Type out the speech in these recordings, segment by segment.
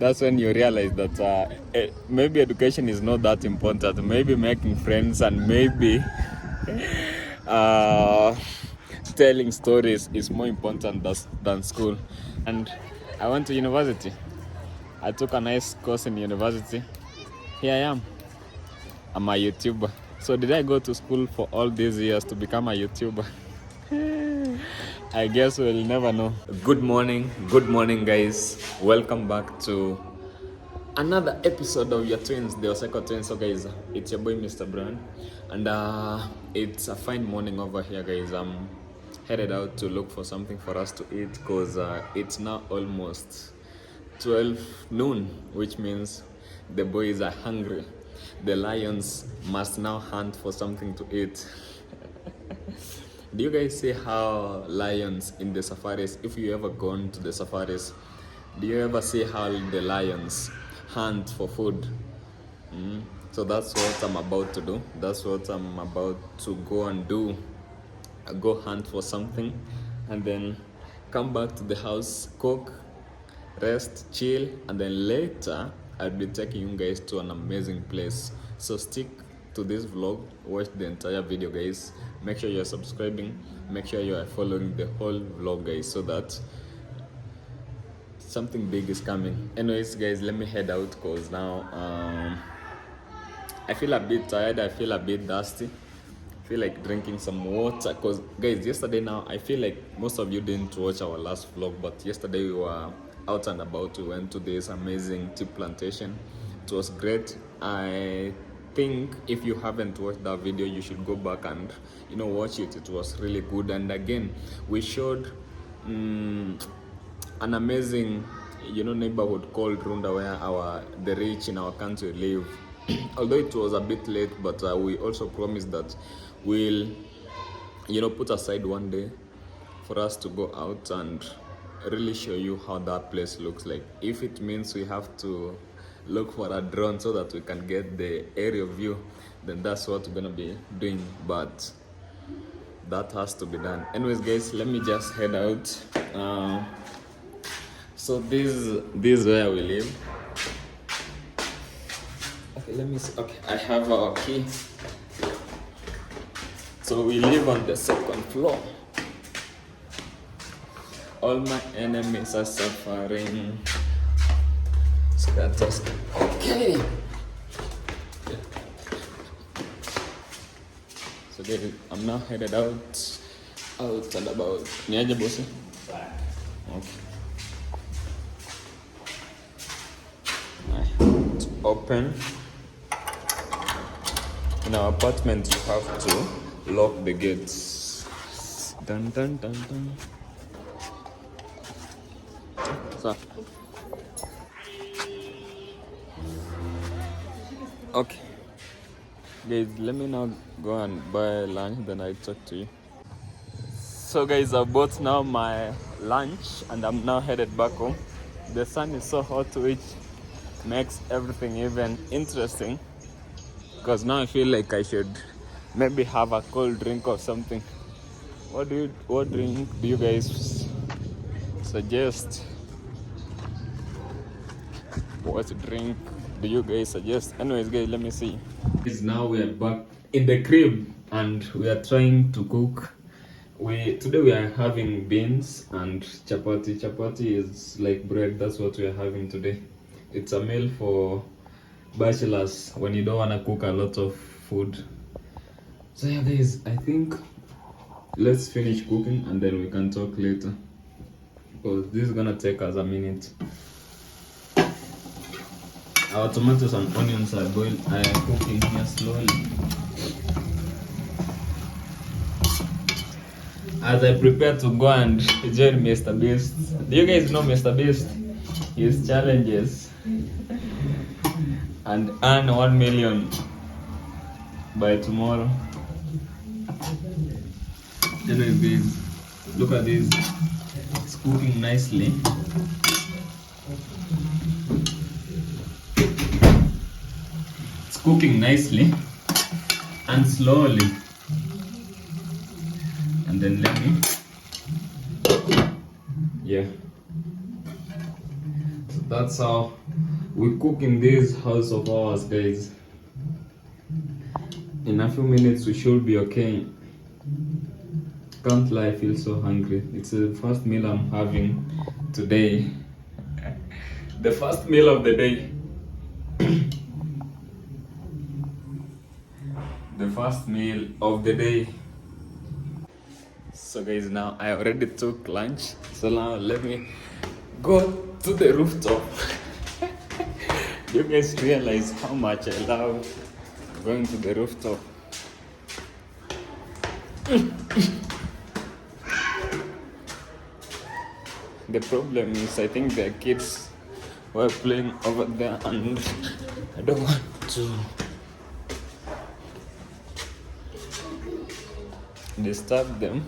that's when you realize that maybe education is not that important. Maybe making friends and maybe telling stories is more important than school. And I went to university. I took a nice course in university. Here I am. I'm a YouTuber. So did I go to school for all these years to become a YouTuber? I guess we'll never know. Good morning guys. Welcome back to another episode of your twins, the Oseko twins. So guys, it's your boy Mr. Brown, and it's a fine morning over here guys. I'm headed out to look for something for us to eat because it's now almost 12 noon, which means the boys are hungry. The lions must now hunt for something to eat. Do you guys see how lions in the safaris, if you ever gone to the safaris, do you ever see how the lions hunt for food? So that's what I'm about to do. That's what I'm about to go and do. Go hunt for something and then come back to the house, cook, rest, chill, and then later I'll be taking you guys to an amazing place. So stick to this vlog, watch the entire video guys. Make sure you're subscribing, make sure you are following the whole vlog guys, so that something big is coming. Anyways guys, let me head out because now I feel a bit tired, I feel a bit dusty. I feel like drinking some water because guys, yesterday now I feel like most of you didn't watch our last vlog, but yesterday we were out and about. We went to this amazing tea plantation. It was great. I think if you haven't watched that video, you should go back and watch it. It was really good. And again, we showed an amazing neighborhood called Runda, where the rich in our country live. Although it was a bit late, but we also promised that we'll put aside one day for us to go out and really show you how that place looks like. If it means we have to look for a drone so that we can get the aerial view, then that's what we're gonna be doing, but that has to be done. Anyways guys, let me just head out. So this is where we live. Okay, let me see. Okay, I have our key. So we live on the second floor. All my enemies are suffering. So that's us. Okay. So guys, I'm now headed out and about. Niaje bossy? Okay. It's open. In our apartment, you have to lock the gates. Dun dun dun dun. So. Okay. Guys, let me now go and buy lunch, then I talk to you. So guys, I bought now my lunch and I'm now headed back home. The sun is so hot, which makes everything even interesting, because now I feel like I should maybe have a cold drink or something. What drink do you guys suggest? What drink do you guys suggest? Anyways guys, let me see. Now we are back in the crib and we are trying to cook. Today we are having beans and chapati. Chapati is like bread. That's what we are having today. It's a meal for bachelors when you don't want to cook a lot of food. So yeah guys, I think let's finish cooking and then we can talk later, because this is gonna take us a minute. Our tomatoes and onions are cooking here slowly. As I prepare to go and join Mr. Beast. Do you guys know Mr. Beast? His challenges and earn 1 million by tomorrow. Anyways guys, look at this. It's cooking nicely. Cooking nicely and slowly, and then let me That's how we cook in this house of ours, guys. In a few minutes we should be okay. Can't lie, I feel so hungry. It's the first meal I'm having today. The first meal of the day. The first meal of the day. So guys, now I already took lunch. So now let me go to the rooftop. You guys realize how much I love going to the rooftop. The problem is I think the kids were playing over there and I don't want to disturb them.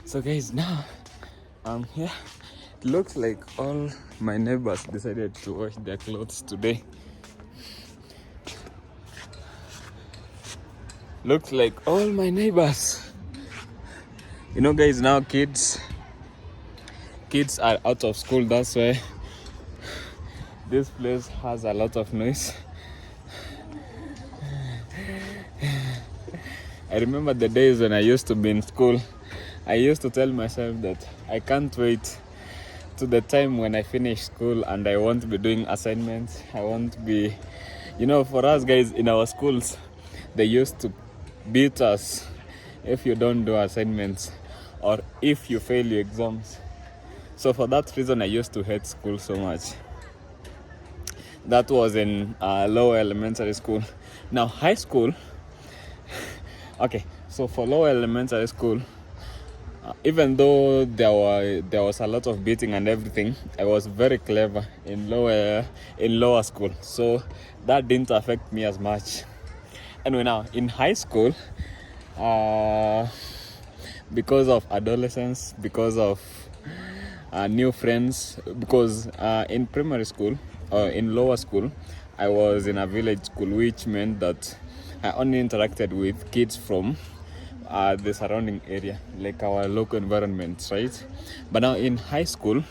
So guys, now I'm here. It looks like all my neighbors decided to wash their clothes today. Looks like all my neighbors. You know guys, now kids are out of school, that's why this place has a lot of noise. I remember the days when I used to be in school. I used to tell myself that I can't wait to the time when I finish school and I won't be doing assignments. I won't be, for us guys in our schools, they used to beat us if you don't do assignments or if you fail your exams. So for that reason, I used to hate school so much. That was in lower elementary school. Now high school, okay, so for lower elementary school, even though there was a lot of beating and everything, I was very clever in lower school, so that didn't affect me as much. Anyway, now in high school, because of adolescence, because of new friends, because in primary school or in lower school, I was in a village school, which meant that I only interacted with kids from the surrounding area, like our local environment, right? But now in high school,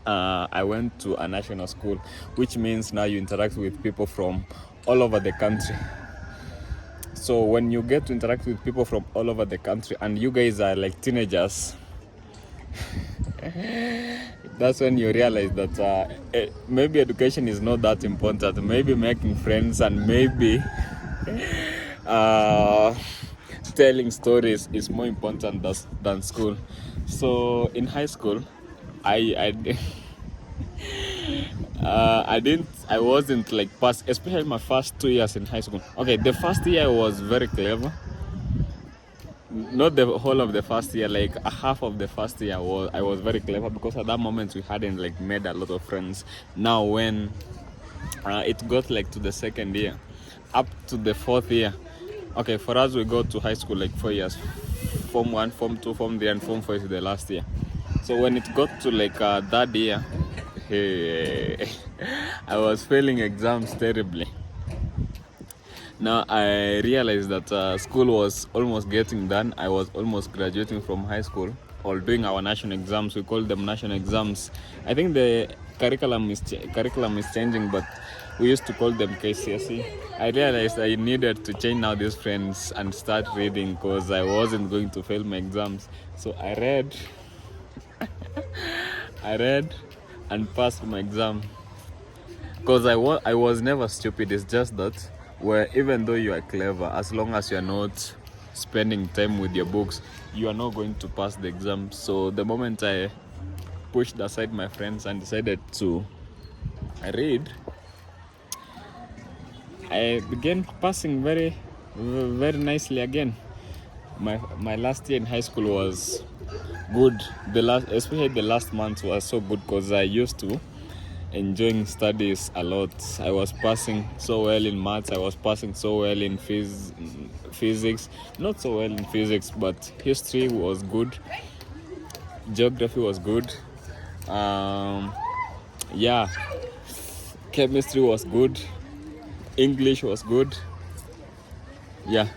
I went to a national school, which means now you interact with people from all over the country. So when you get to interact with people from all over the country and you guys are like teenagers, that's when you realize that maybe education is not that important. Maybe making friends and maybe telling stories is more important than school. So in high school, I wasn't like pass, especially my first 2 years in high school. Okay, the first year I was very clever. Not the whole of the first year, like a half of the first year I was very clever, because at that moment we hadn't like made a lot of friends. Now when it got like to the second year, up to the fourth year. Okay, for us we go to high school like 4 years. Form 1, Form 2, Form 3 and Form 4 is the last year. So when it got to like that year, I was failing exams terribly. Now I realized that school was almost getting done. I was almost graduating from high school or doing our national exams. We call them national exams. I think the curriculum is changing, but we used to call them KCSE. I realized I needed to change now these friends and start reading, because I wasn't going to fail my exams. So I read and passed my exam, because I was never stupid. It's just that where even though you are clever, as long as you are not spending time with your books, you are not going to pass the exam. So the moment I pushed aside my friends and decided to read, I began passing very, very nicely again. My last year in high school was good. Especially the last month was so good, because I used to enjoying studies a lot. I was passing so well in maths. I was passing so well in physics. Not so well in physics, but history was good. Geography was good. Yeah, chemistry was good, English was good. Yeah,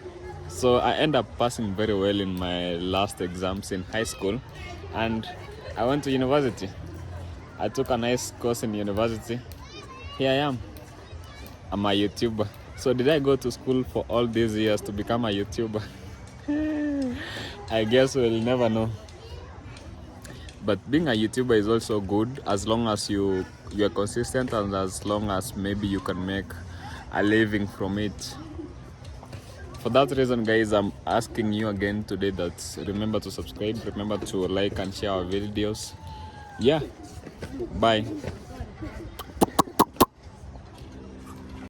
so I end up passing very well in my last exams in high school, and I went to university. I took a nice course in university. Here I am. I'm a YouTuber. So did I go to school for all these years to become a YouTuber? I guess we'll never know. But being a YouTuber is also good as long as you're consistent and as long as maybe you can make a living from it. For that reason, guys, I'm asking you again today that remember to subscribe, remember to like and share our videos. Yeah, bye.